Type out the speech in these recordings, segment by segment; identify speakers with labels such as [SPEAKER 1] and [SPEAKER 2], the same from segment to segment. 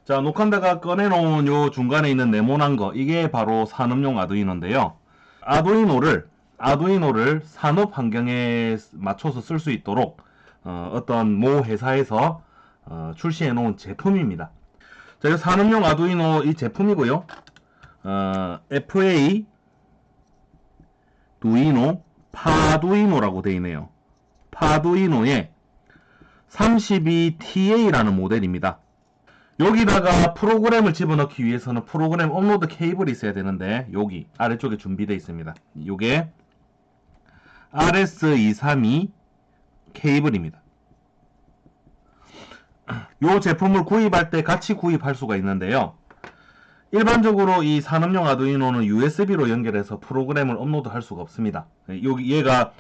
[SPEAKER 1] 자, 녹한다가 꺼내놓은 요 중간에 있는 네모난 거, 이게 바로 산업용 아두이노인데요. 아두이노를 산업 환경에 맞춰서 쓸 수 있도록 어떤 모 회사에서 출시해 놓은 제품입니다. 자, 이 산업용 아두이노 이 제품이고요. FA 두이노 파두이노라고 되어 있네요. 파두이노의 32TA라는 모델입니다. 여기다가 프로그램을 집어넣기 위해서는 프로그램 업로드 케이블이 있어야 되는데 여기 아래쪽에 준비되어 있습니다. 이게 RS232 케이블입니다. 이 제품을 구입할 때 같이 구입할 수가 있는데요. 일반적으로 이 산업용 아두이노는 USB로 연결해서 프로그램을 업로드할 수가 없습니다. 얘가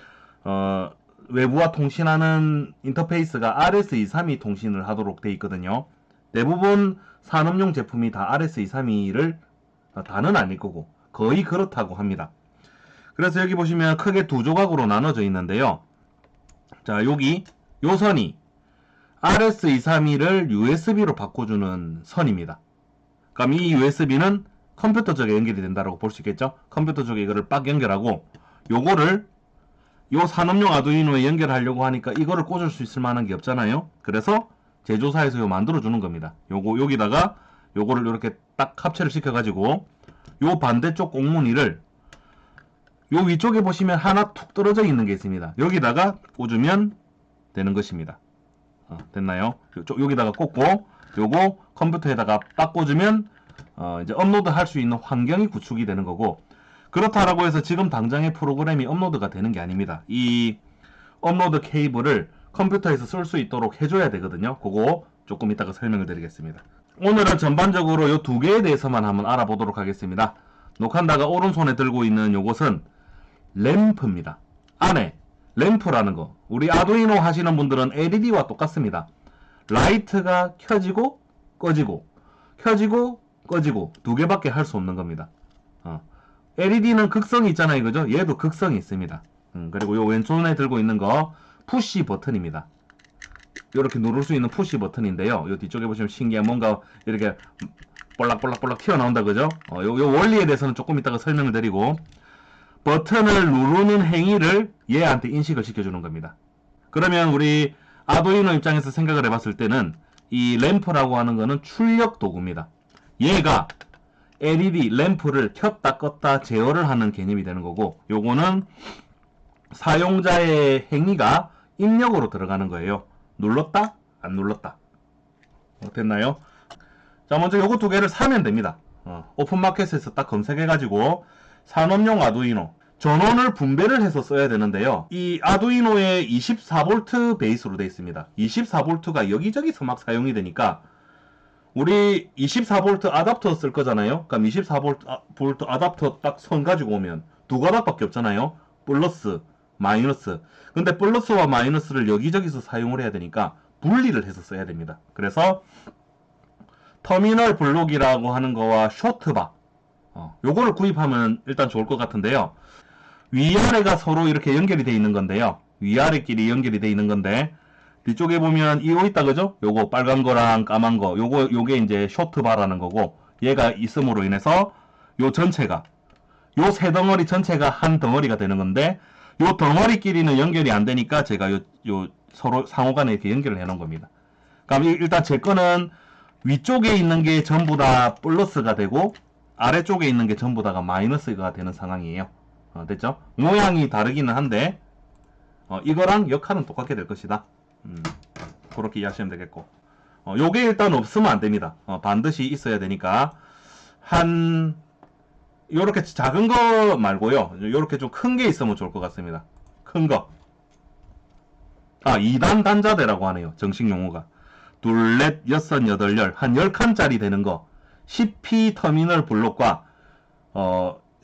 [SPEAKER 1] 외부와 통신하는 인터페이스가 RS232 통신을 하도록 되어 있거든요. 대부분 산업용 제품이 다 RS232를 다는 아닐 거고 거의 그렇다고 합니다. 그래서 여기 보시면 크게 두 조각으로 나눠져 있는데요. 자, 여기 요 선이 RS232를 USB로 바꿔주는 선입니다. 그럼 이 USB는 컴퓨터 쪽에 연결이 된다고 볼 수 있겠죠. 컴퓨터 쪽에 이거를 빡 연결하고 요거를 요 산업용 아두이노에 연결하려고 하니까 이거를 꽂을 수 있을 만한 게 없잖아요. 그래서 제조사에서 요 만들어 주는 겁니다. 요거 여기다가 요거를 이렇게 딱 합체를 시켜 가지고 요 반대쪽 꽁무니를 요 위쪽에 보시면 하나 툭 떨어져 있는 게 있습니다. 여기다가 꽂으면 되는 것입니다. 됐나요? 여기다가 꽂고 요거 컴퓨터에다가 딱 꽂으면 이제 업로드 할 수 있는 환경이 구축이 되는 거고, 그렇다라고 해서 지금 당장의 프로그램이 업로드가 되는 게 아닙니다. 이 업로드 케이블을 컴퓨터에서 쓸 수 있도록 해줘야 되거든요. 그거 조금 이따가 설명을 드리겠습니다. 오늘은 전반적으로 이 두 개에 대해서만 한번 알아보도록 하겠습니다. 녹한다가 오른손에 들고 있는 요것은 램프입니다. 안에 램프라는 거, 우리 아두이노 하시는 분들은 LED와 똑같습니다. 라이트가 켜지고 꺼지고 켜지고 꺼지고 두 개밖에 할 수 없는 겁니다. LED는 극성이 있잖아요, 그죠? 얘도 극성이 있습니다. 그리고 요 왼손에 들고 있는 거 푸시 버튼입니다. 이렇게 누를 수 있는 푸시 버튼인데요. 요 뒤쪽에 보시면 신기한 뭔가 이렇게 볼락볼락볼락 튀어나온다, 그죠? 요 원리에 대해서는 조금 이따가 설명을 드리고, 버튼을 누르는 행위를 얘한테 인식을 시켜주는 겁니다. 그러면 우리 아두이노 입장에서 생각을 해봤을 때는 이 램프라고 하는 거는 출력 도구입니다. 얘가 LED 램프를 켰다 껐다 제어를 하는 개념이 되는 거고, 요거는 사용자의 행위가 입력으로 들어가는 거예요. 눌렀다? 안 눌렀다. 됐나요? 자, 먼저 요거 두 개를 사면 됩니다. 오픈마켓에서 딱 검색해가지고 산업용 아두이노 전원을 분배를 해서 써야 되는데요. 이 아두이노에 24V 베이스로 되어 있습니다. 24V가 여기저기서 막 사용이 되니까 우리 24V 아답터 쓸 거잖아요. 그럼 24V 아답터 딱 선 가지고 오면 두 가닥밖에 없잖아요. 플러스, 마이너스. 근데 플러스와 마이너스를 여기저기서 사용을 해야 되니까 분리를 해서 써야 됩니다. 그래서 터미널 블록이라고 하는 거와 쇼트바, 요거를 구입하면 일단 좋을 것 같은데요. 위아래가 서로 이렇게 연결이 되어 있는 건데요. 위아래끼리 연결이 되어 있는 건데, 뒤쪽에 보면 이거 있다, 그죠? 요거 빨간 거랑 까만 거, 요게 이제 쇼트바라는 거고, 얘가 있음으로 인해서 요 전체가, 요 세 덩어리 전체가 한 덩어리가 되는 건데, 요 덩어리끼리는 연결이 안 되니까 제가 요 서로 상호간에 이렇게 연결을 해 놓은 겁니다. 그럼 일단 제 거는 위쪽에 있는 게 전부 다 플러스가 되고 아래쪽에 있는 게 전부 다가 마이너스가 되는 상황이에요. 됐죠? 모양이 다르기는 한데 이거랑 역할은 똑같게 될 것이다. 그렇게 이해하시면 되겠고, 요게 일단 없으면 안 됩니다. 반드시 있어야 되니까 요렇게 작은 거 말고요, 요렇게 좀 큰 게 있으면 좋을 것 같습니다. 큰 거. 2단 단자대라고 하네요. 정식 용어가. 둘, 넷, 여섯, 여덟, 열. 한 10칸짜리 되는 거. CP 터미널 블록과,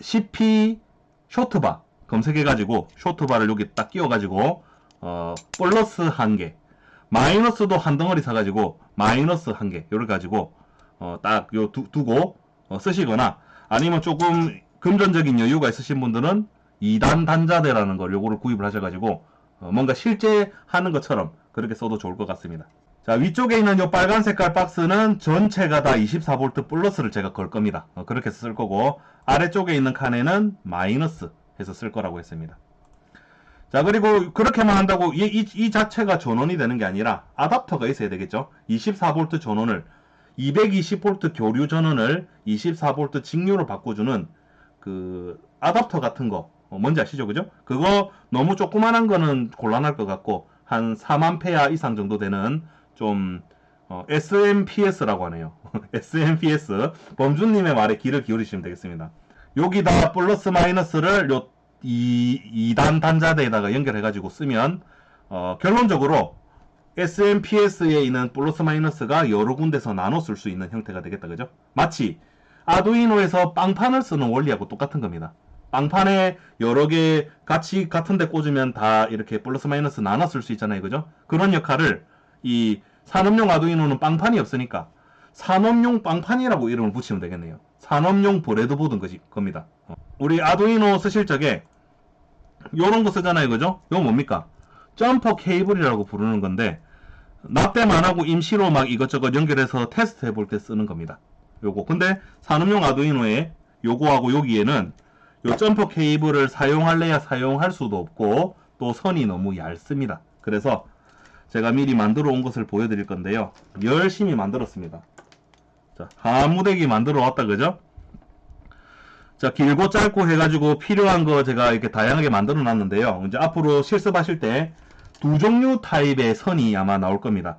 [SPEAKER 1] CP 쇼트바. 검색해가지고, 쇼트바를 여기 딱 끼워가지고, 플러스 1개. 마이너스도 한 덩어리 사가지고, 마이너스 1개. 요를 가지고, 딱 두고, 쓰시거나, 아니면 조금 금전적인 여유가 있으신 분들은 2단 단자대라는 걸 요거를 구입을 하셔가지고 뭔가 실제 하는 것처럼 그렇게 써도 좋을 것 같습니다. 자, 위쪽에 있는 이 빨간 색깔 박스는 전체가 다 24V 플러스를 제가 걸 겁니다. 그렇게 해서 쓸 거고, 아래쪽에 있는 칸에는 마이너스 해서 쓸 거라고 했습니다. 자, 그리고 그렇게만 한다고 이 자체가 전원이 되는 게 아니라 아답터가 있어야 되겠죠. 24V 전원을 220V 교류 전원을 24V 직류로 바꿔주는 그 아답터 같은 거 뭔지 아시죠? 그죠? 그거 너무 조그만한 거는 곤란할 것 같고 한 4만페아 이상 정도 되는 좀 SMPS라고 하네요. SMPS 범준님의 말에 귀를 기울이시면 되겠습니다. 여기다 플러스 마이너스를 요 2단 단자대에다가 연결해가지고 쓰면 결론적으로 SMPS에 있는 플러스 마이너스가 여러 군데서 나눠 쓸 수 있는 형태가 되겠다. 그죠? 마치 아두이노에서 빵판을 쓰는 원리하고 똑같은 겁니다. 빵판에 여러 개 같이 같은 데 꽂으면 다 이렇게 플러스 마이너스 나눠 쓸 수 있잖아요. 그죠? 그런 역할을 이 산업용 아두이노는 빵판이 없으니까 산업용 빵판이라고 이름을 붙이면 되겠네요. 산업용 브레드보드인 겁니다. 우리 아두이노 쓰실 적에 요런 거 쓰잖아요. 그죠? 이거 뭡니까? 점퍼 케이블이라고 부르는 건데 납땜 안 하고 임시로 막 이것저것 연결해서 테스트 해볼 때 쓰는 겁니다. 요거. 근데 산업용 아두이노에 요거하고 여기에는 요 점퍼 케이블을 사용할래야 사용할 수도 없고 또 선이 너무 얇습니다. 그래서 제가 미리 만들어 온 것을 보여드릴 건데요. 열심히 만들었습니다. 자, 하무대기 만들어 왔다. 그죠? 자, 길고 짧고 해가지고 필요한 거 제가 이렇게 다양하게 만들어 놨는데요. 이제 앞으로 실습하실 때 두 종류 타입의 선이 아마 나올 겁니다.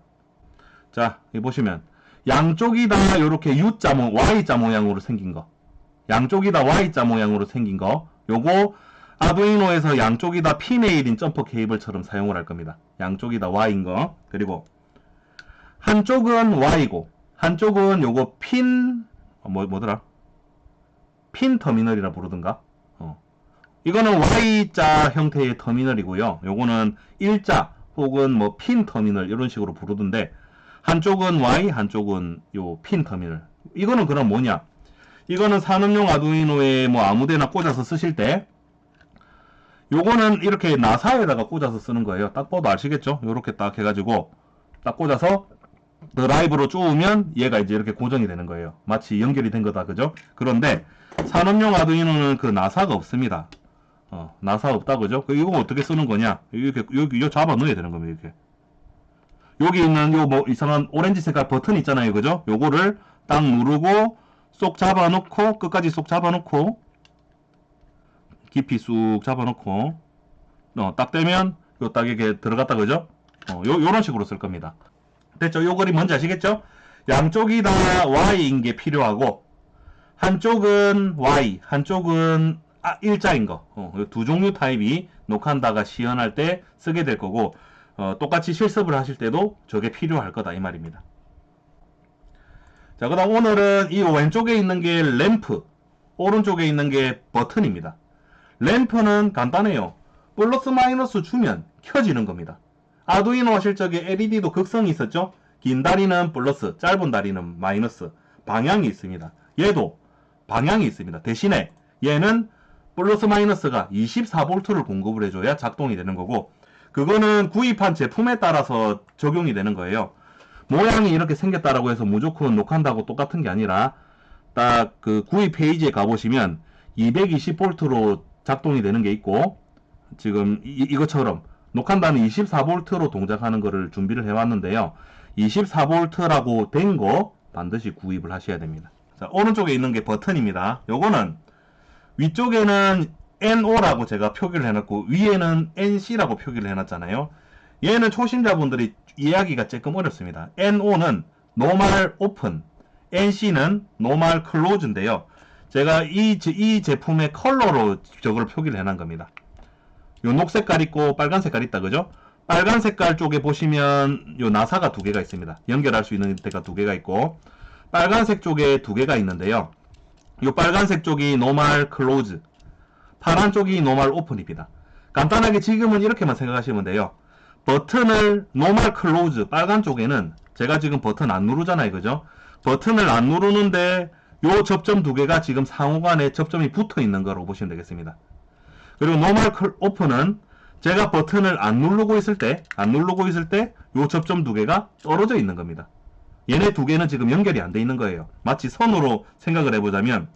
[SPEAKER 1] 자, 여기 보시면 양쪽이 다 이렇게 U자 Y자 모양으로 생긴 거, 양쪽이 다 Y자 모양으로 생긴 거, 요거 아두이노에서 양쪽이 다 P-네일인 점퍼 케이블처럼 사용을 할 겁니다. 양쪽이 다 Y인 거. 그리고 한쪽은 Y고 한쪽은 요거 뭐더라? 핀 터미널이라 부르던가? 이거는 Y자 형태의 터미널이고요. 요거는 일자 혹은 뭐 핀 터미널 이런 식으로 부르던데 한쪽은 Y, 한쪽은 요 핀 터미널. 이거는 그럼 뭐냐? 이거는 산업용 아두이노에 뭐 아무데나 꽂아서 쓰실 때 요거는 이렇게 나사에다가 꽂아서 쓰는 거예요. 딱 봐도 아시겠죠? 요렇게 딱 해가지고 딱 꽂아서 드라이브로 쪼으면 얘가 이제 이렇게 고정이 되는 거예요. 마치 연결이 된 거다. 그죠? 그런데 산업용 아두이노는 그 나사가 없습니다. 나사 없다. 그죠? 이거 어떻게 쓰는 거냐? 이렇게 여기 잡아 넣어야 되는 겁니다. 이렇게. 여기 있는 요 뭐 이상한 오렌지 색깔 버튼 있잖아요. 그죠? 요거를 딱 누르고 쏙 잡아 놓고 끝까지 쏙 잡아 놓고 깊이 쑥 잡아 놓고 딱 되면 요 딱 이렇게 들어갔다. 그죠? 요런 식으로 쓸 겁니다. 됐죠? 요 그림 뭔지 아시겠죠? 양쪽이 다 Y인 게 필요하고 한쪽은 Y, 한쪽은 일자인 거. 두 종류 타입이 녹한다가 시연할 때 쓰게 될 거고 똑같이 실습을 하실 때도 저게 필요할 거다 이 말입니다. 자, 그다음 오늘은 이 왼쪽에 있는 게 램프, 오른쪽에 있는 게 버튼입니다. 램프는 간단해요. 플러스 마이너스 주면 켜지는 겁니다. 아두이노 하실 적에 LED도 극성이 있었죠? 긴 다리는 플러스, 짧은 다리는 마이너스. 방향이 있습니다. 얘도 방향이 있습니다. 대신에 얘는 플러스 마이너스가 24V를 공급을 해줘야 작동이 되는 거고 그거는 구입한 제품에 따라서 적용이 되는 거예요. 모양이 이렇게 생겼다라고 해서 무조건 녹한다고 똑같은 게 아니라 딱 그 구입 페이지에 가보시면 220V로 작동이 되는 게 있고 지금 이것처럼 녹한다는 24V로 동작하는 거를 준비를 해왔는데요. 24V라고 된 거 반드시 구입을 하셔야 됩니다. 자, 오른쪽에 있는 게 버튼입니다. 요거는 위쪽에는 NO라고 제가 표기를 해놨고 위에는 NC라고 표기를 해놨잖아요. 얘는 초심자분들이 이해하기가 조금 어렵습니다. NO는 Normal Open, NC는 Normal Close인데요. 제가 이 제품의 컬러로 저걸 표기를 해놓은 겁니다. 요 녹색깔 있고 빨간 색깔 있다. 그죠? 빨간 색깔 쪽에 보시면 요 나사가 두 개가 있습니다. 연결할 수 있는 데가 두 개가 있고 빨간색 쪽에 두 개가 있는데요. 요 빨간색 쪽이 Normal Close, 파란 쪽이 Normal Open입니다. 간단하게 지금은 이렇게만 생각하시면 돼요. 버튼을 Normal Close 빨간 쪽에는 제가 지금 버튼 안 누르잖아요. 그죠? 버튼을 안 누르는데 요 접점 두 개가 지금 상호간에 접점이 붙어 있는 거라고 보시면 되겠습니다. 그리고 Normal Open은 제가 버튼을 안 누르고 있을 때 요 접점 두 개가 떨어져 있는 겁니다. 얘네 두 개는 지금 연결이 안 돼 있는 거예요. 마치 선으로 생각을 해보자면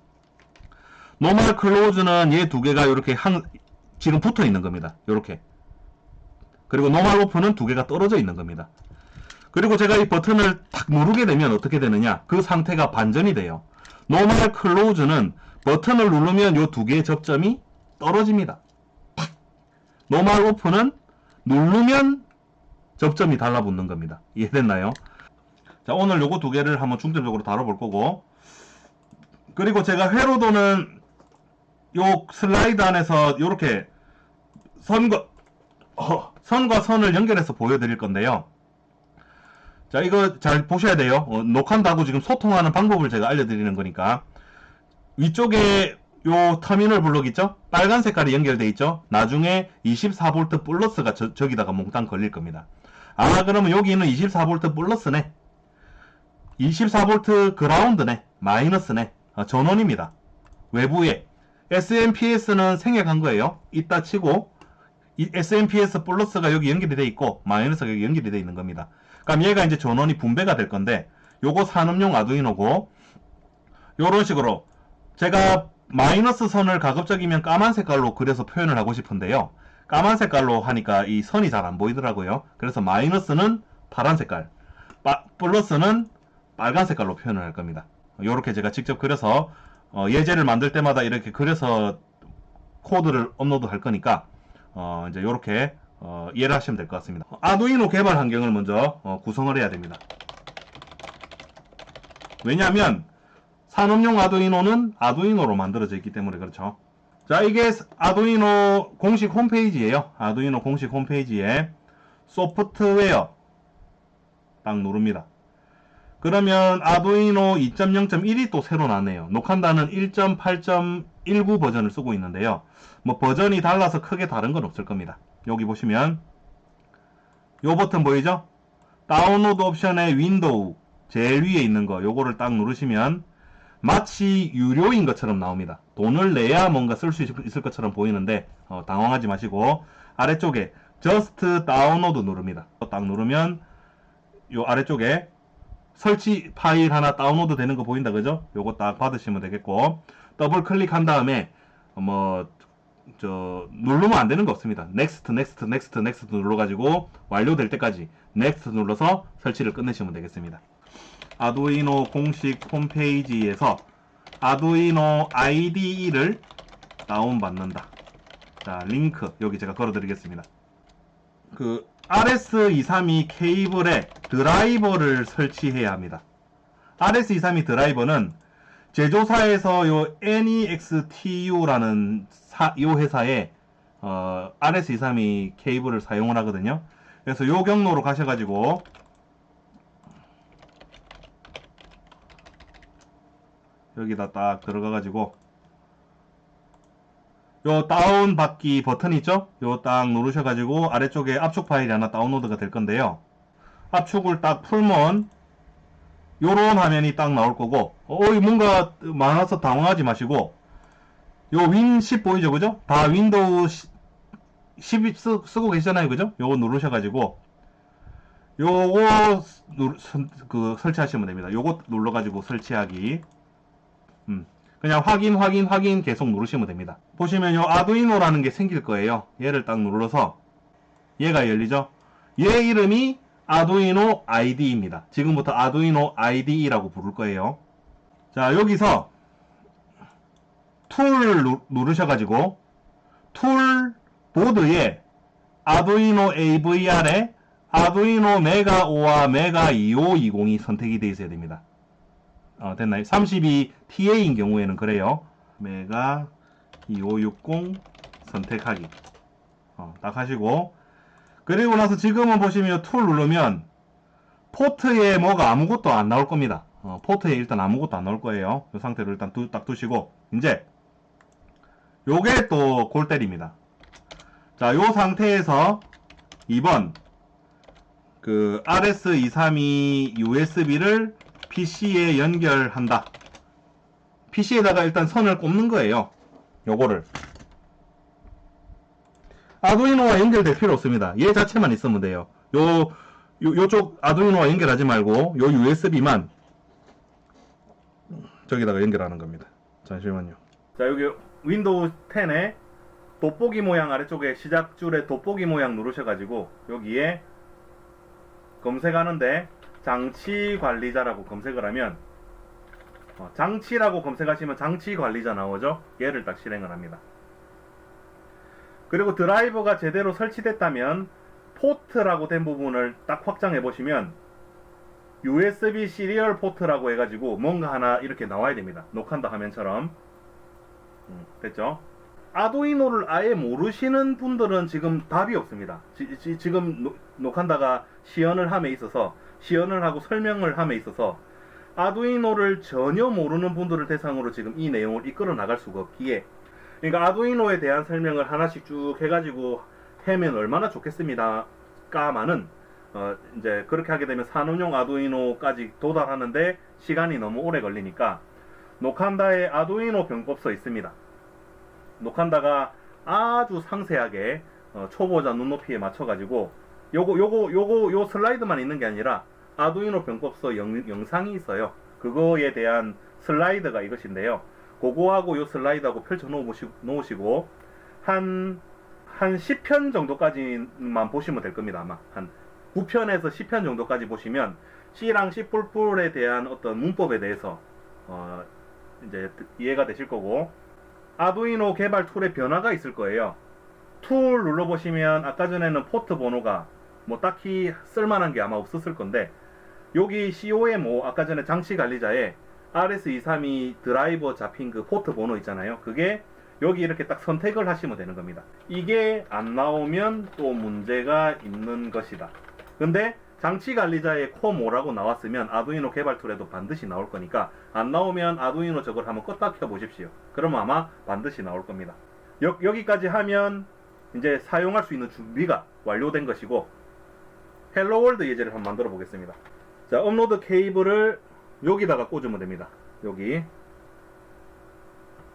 [SPEAKER 1] 노멀 클로즈는 얘 두 개가 이렇게 지금 붙어 있는 겁니다. 이렇게. 그리고 노멀 오픈은 두 개가 떨어져 있는 겁니다. 그리고 제가 이 버튼을 탁 누르게 되면 어떻게 되느냐? 그 상태가 반전이 돼요. 노멀 클로즈는 버튼을 누르면 요 두 개의 접점이 떨어집니다. 탁. 노멀 오픈은 누르면 접점이 달라붙는 겁니다. 이해됐나요? 자, 오늘 요거 두 개를 한번 중점적으로 다뤄볼 거고, 그리고 제가 회로도는 요 슬라이드 안에서 요렇게 선과 선을 연결해서 보여드릴 건데요. 자, 이거 잘 보셔야 돼요. 녹화한다고 지금 소통하는 방법을 제가 알려드리는 거니까. 위쪽에 요 터미널 블록 있죠? 빨간 색깔이 연결돼 있죠? 나중에 24V 플러스가 저기다가 몽땅 걸릴 겁니다. 아, 그러면 여기는 24V 플러스네. 24V 그라운드네. 마이너스네. 전원입니다. 외부에. SMPS는 생략한 거예요. 이따 치고, 이 SMPS 플러스가 여기 연결이 돼 있고, 마이너스가 여기 연결이 돼 있는 겁니다. 그럼 얘가 이제 전원이 분배가 될 건데, 요거 산업용 아두이노고, 요런 식으로, 제가 마이너스 선을 가급적이면 까만 색깔로 그려서 표현을 하고 싶은데요. 까만 색깔로 하니까 이 선이 잘 안 보이더라고요. 그래서 마이너스는 파란 색깔, 플러스는 빨간 색깔로 표현을 할 겁니다. 요렇게 제가 직접 그려서, 예제를 만들 때마다 이렇게 그려서 코드를 업로드 할 거니까, 이제 요렇게, 이해를 하시면 될 것 같습니다. 아두이노 개발 환경을 먼저 구성을 해야 됩니다. 왜냐하면 산업용 아두이노는 아두이노로 만들어져 있기 때문에 그렇죠. 자, 이게 아두이노 공식 홈페이지예요. 아두이노 공식 홈페이지에 소프트웨어 딱 누릅니다. 그러면 아두이노 2.0.1이 또 새로 나네요. 녹한다는 1.8.19 버전을 쓰고 있는데요. 뭐 버전이 달라서 크게 다른 건 없을 겁니다. 여기 보시면 요 버튼 보이죠? 다운로드 옵션의 윈도우 제일 위에 있는 거 요거를 딱 누르시면 마치 유료인 것처럼 나옵니다. 돈을 내야 뭔가 쓸 수 있을 것처럼 보이는데 당황하지 마시고 아래쪽에 Just 다운로드 누릅니다. 딱 누르면 요 아래쪽에 설치 파일 하나 다운로드 되는 거 보인다, 그죠? 요거 딱 받으시면 되겠고, 더블 클릭한 다음에 누르면 안 되는 거 없습니다. Next 눌러가지고 완료될 때까지 Next 눌러서 설치를 끝내시면 되겠습니다. 아두이노 공식 홈페이지에서 아두이노 IDE를 다운받는다. 자, 링크 여기 제가 걸어드리겠습니다. 그 RS232 케이블에 드라이버를 설치해야 합니다. RS232 드라이버는 제조사에서 요 NEXTU라는 요 회사에 RS232 케이블을 사용을 하거든요. 그래서 요 경로로 가셔가지고 여기다 딱 들어가가지고 요 다운받기 버튼 있죠? 요 딱 누르셔가지고 아래쪽에 압축 파일이 하나 다운로드가 될 건데요. 압축을 딱 풀면 요런 화면이 딱 나올 거고, 뭔가 많아서 당황하지 마시고, 요 윈10 보이죠? 그죠? 다 윈도우 10 쓰고 계시잖아요. 그죠? 요거 누르셔가지고, 요거 설치하시면 됩니다. 요거 눌러가지고 설치하기. 그냥 확인 계속 누르시면 됩니다. 보시면 요 아두이노라는 게 생길 거예요. 얘를 딱 눌러서 얘가 열리죠. 얘 이름이 아두이노 IDE입니다. 지금부터 아두이노 IDE라고 부를 거예요. 자, 여기서 툴 누르셔가지고 툴 보드에 아두이노 AVR에 아두이노 메가 5와 메가 2520이 선택이 되어 있어야 됩니다. 됐나요? 32TA인 경우에는 그래요. 메가 2560 선택하기. 딱 하시고, 그리고 나서 지금은 보시면 툴 누르면 포트에 뭐가 아무것도 안 나올 겁니다. 포트에 일단 아무것도 안 나올 거예요. 이 상태로 일단 딱 두시고, 이제 요게 또 골 때립니다. 자, 요 상태에서 2번 그 RS232 USB를 PC에 연결한다. PC에다가 일단 선을 꼽는 거예요. 요거를 아두이노와 연결될 필요 없습니다. 얘 자체만 있으면 돼요. 요 요쪽 아두이노와 연결하지 말고 요 USB만 저기다가 연결하는 겁니다. 잠시만요. 자, 여기 윈도우 10에 돋보기 모양 아래쪽에 시작줄에 돋보기 모양 누르셔가지고 여기에 검색하는데 장치 관리자라고 검색을 하면 장치라고 검색하시면 장치 관리자 나오죠. 얘를 딱 실행을 합니다. 그리고 드라이버가 제대로 설치됐다면 포트라고 된 부분을 딱 확장해 보시면 USB 시리얼 포트라고 해가지고 뭔가 하나 이렇게 나와야 됩니다. 녹한다 화면처럼. 됐죠? 아두이노를 아예 모르시는 분들은 지금 답이 없습니다. 지금 녹한다가 시연을 함에 있어서 시연을 하고 설명을 함에 있어서 아두이노를 전혀 모르는 분들을 대상으로 지금 이 내용을 이끌어 나갈 수가 없기에, 그러니까 아두이노에 대한 설명을 하나씩 쭉 해가지고 하면 얼마나 좋겠습니다. 까마는 이제 그렇게 하게 되면 산업용 아두이노까지 도달하는데 시간이 너무 오래 걸리니까 녹한다에 아두이노 병법서 있습니다. 녹한다가 아주 상세하게 초보자 눈높이에 맞춰가지고 요 슬라이드만 있는 게 아니라 아두이노 병법서 영상이 있어요. 그거에 대한 슬라이드가 이것인데요. 그거하고 요 슬라이드하고 펼쳐 놓으시고 한 10편 정도까지만 보시면 될 겁니다. 아마 한 9편에서 10편 정도까지 보시면 C랑 C++에 대한 어떤 문법에 대해서 이제 이해가 되실 거고, 아두이노 개발 툴의 변화가 있을 거예요. 툴 눌러보시면 아까 전에는 포트 번호가 뭐 딱히 쓸만한 게 아마 없었을 건데, 여기 COM5 아까 전에 장치 관리자에 RS232 드라이버 잡힌 그 포트 번호 있잖아요. 그게 여기 이렇게 딱 선택을 하시면 되는 겁니다. 이게 안 나오면 또 문제가 있는 것이다. 근데 장치 관리자의 콤5라고 나왔으면 아두이노 개발 툴에도 반드시 나올 거니까, 안 나오면 아두이노 저걸 한번 껐다 켜 보십시오. 그러면 아마 반드시 나올 겁니다. 여기까지 하면 이제 사용할 수 있는 준비가 완료된 것이고, 헬로월드 예제를 한번 만들어 보겠습니다. 자, 업로드 케이블을 여기다가 꽂으면 됩니다. 여기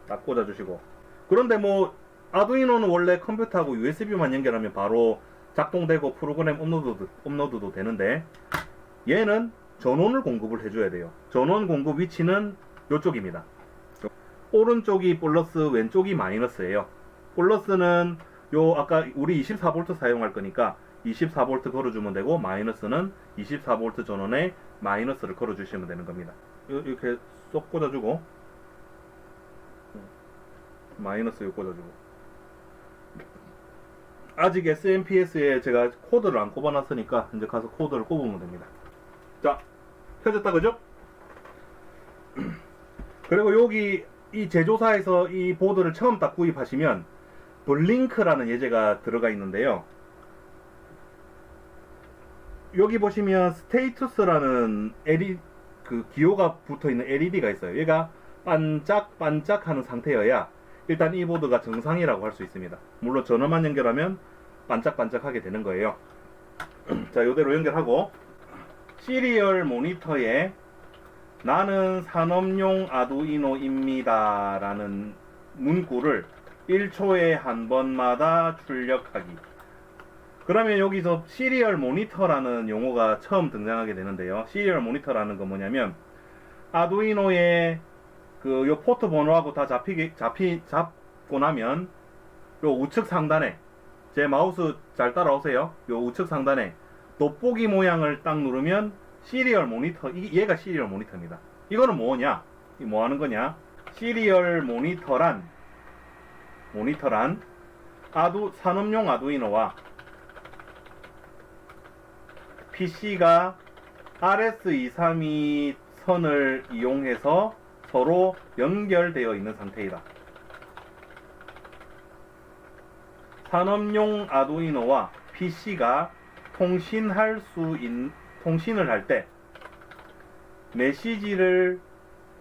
[SPEAKER 1] 딱 꽂아주시고, 그런데 뭐 아두이노는 원래 컴퓨터하고 USB만 연결하면 바로 작동되고 프로그램 업로드도 되는데, 얘는 전원을 공급을 해줘야 돼요. 전원 공급 위치는 이쪽입니다. 오른쪽이 플러스, 왼쪽이 마이너스예요. 플러스는 요 아까 우리 24V 사용할 거니까 24V 걸어주면 되고, 마이너스는 24V 전원에 마이너스를 걸어주시면 되는 겁니다. 이렇게 쏙 꽂아주고, 마이너스 요 꽂아주고. 아직 SMPS에 제가 코드를 안 꼽아놨으니까 이제 가서 코드를 꼽으면 됩니다. 자, 켜졌다 그죠? 그리고 여기 이 제조사에서 이 보드를 처음 딱 구입하시면 블링크라는 예제가 들어가 있는데요. 여기 보시면 스테이투스라는 그 기호가 붙어있는 LED가 있어요. 얘가 반짝반짝하는 상태여야 일단 이 보드가 정상이라고 할 수 있습니다. 물론 전원만 연결하면 반짝반짝하게 되는 거예요. 자, 이대로 연결하고, 시리얼 모니터에 나는 산업용 아두이노입니다 라는 문구를 1초에 한 번마다 출력하기. 그러면 여기서 시리얼 모니터라는 용어가 처음 등장하게 되는데요. 시리얼 모니터라는 건 뭐냐면, 아두이노의 요 포트 번호하고 다 잡고 나면 요 우측 상단에, 제 마우스 잘 따라오세요. 요 우측 상단에 돋보기 모양을 딱 누르면 시리얼 모니터, 얘가 시리얼 모니터입니다. 이거는 뭐냐? 뭐 하는 거냐? 시리얼 모니터란 산업용 아두이노와 PC가 RS232 선을 이용해서 서로 연결되어 있는 상태이다. 산업용 아두이노와 PC가 통신을 할 때 메시지를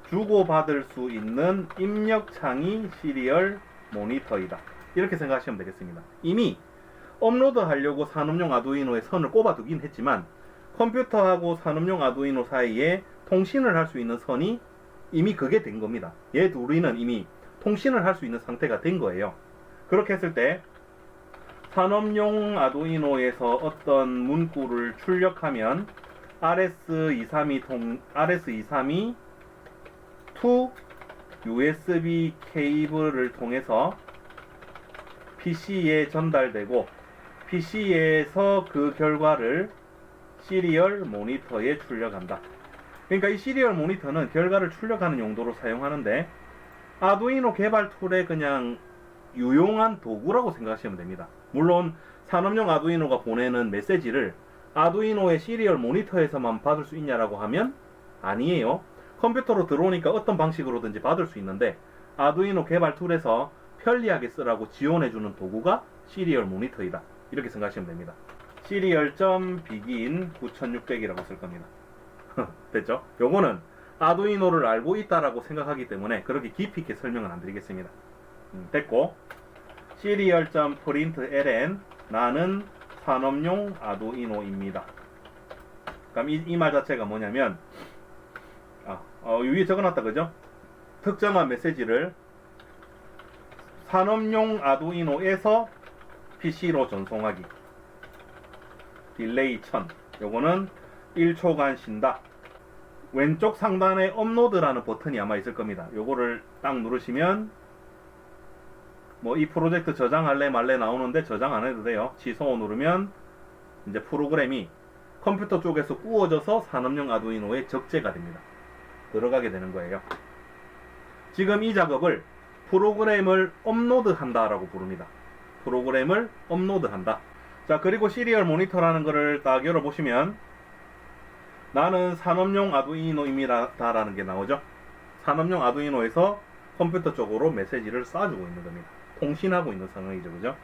[SPEAKER 1] 주고받을 수 있는 입력창이 시리얼 모니터이다. 이렇게 생각하시면 되겠습니다. 이미 업로드 하려고 산업용 아두이노에 선을 꼽아두긴 했지만, 컴퓨터하고 산업용 아두이노 사이에 통신을 할 수 있는 선이 이미 그게 된 겁니다. 얘 둘이는 이미 통신을 할 수 있는 상태가 된 거예요. 그렇게 했을 때 산업용 아두이노에서 어떤 문구를 출력하면 RS232 to USB 케이블을 통해서 PC에 전달되고 PC에서 그 결과를 시리얼 모니터에 출력한다. 그러니까 이 시리얼 모니터는 결과를 출력하는 용도로 사용하는데 아두이노 개발 툴의 그냥 유용한 도구라고 생각하시면 됩니다. 물론 산업용 아두이노가 보내는 메시지를 아두이노의 시리얼 모니터에서만 받을 수 있냐라고 하면 아니에요. 컴퓨터로 들어오니까 어떤 방식으로든지 받을 수 있는데 아두이노 개발 툴에서 편리하게 쓰라고 지원해주는 도구가 시리얼 모니터이다. 이렇게 생각하시면 됩니다. 시리얼.begin 9600이라고 쓸 겁니다. 됐죠? 요거는 아두이노를 알고 있다라고 생각하기 때문에 그렇게 깊이 있게 설명은 안 드리겠습니다. 됐고, 시리얼.println 나는 산업용 아두이노입니다. 그럼 이 말 자체가 뭐냐면 위에 적어놨다 그죠? 특정한 메시지를 산업용 아두이노에서 PC로 전송하기. 딜레이 1000. 요거는 1초간 쉰다. 왼쪽 상단에 업로드라는 버튼이 아마 있을 겁니다. 요거를 딱 누르시면 뭐 이 프로젝트 저장할래 말래 나오는데 저장 안 해도 돼요. 취소 누르면 이제 프로그램이 컴퓨터 쪽에서 구워져서 산업용 아두이노에 적재가 됩니다. 들어가게 되는 거예요. 지금 이 작업을 프로그램을 업로드한다 라고 부릅니다. 프로그램을 업로드한다. 자, 그리고 시리얼 모니터라는 거를 딱 열어보시면 나는 산업용 아두이노입니다 라는 게 나오죠. 산업용 아두이노에서 컴퓨터 쪽으로 메시지를 쏴주고 있는 겁니다. 통신하고 있는 상황이죠. 그죠?